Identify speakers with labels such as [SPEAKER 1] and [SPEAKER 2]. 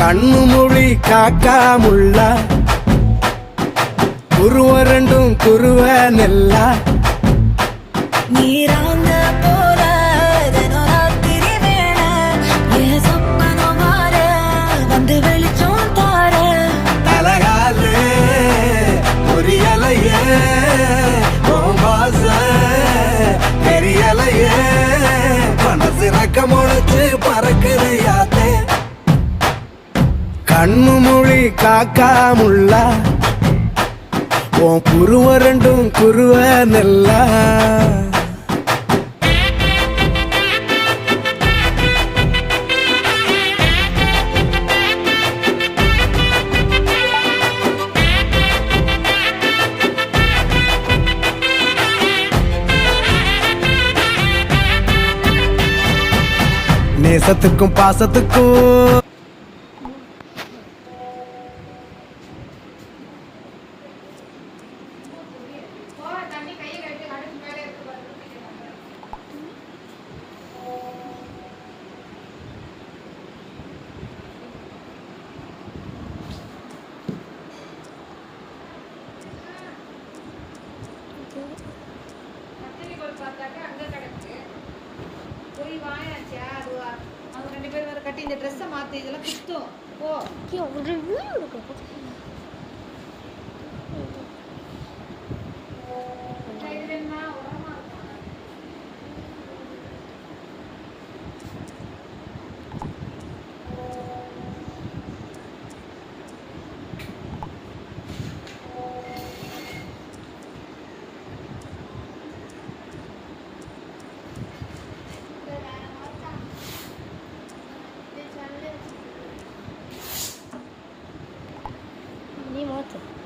[SPEAKER 1] கண்ணு மொழி காக்காமுள்ள குருவ ரெண்டும் குருவ நெல்லா
[SPEAKER 2] நீராங்க போல ராத்திரி வேண என் சொப்பனம் மாற வந்து வெளிச்சம் தார
[SPEAKER 1] தலகாலே பொரியலையே பாச பெரியலையே மனசு ரக்க முளைச்சு பறக்குது யாத்தே கண்ணு மொழி காக்காமுள்ள உன் குருவ ரெண்டும் குருவ நெல்லா நேசத்துக்கும் பாசத்துக்கும்
[SPEAKER 3] கட்டி இந்த ட்ரெஸ்ஸை மாற்றி இதெல்லாம் குத்தும் ஓ
[SPEAKER 2] ஒரு நீ மாத்து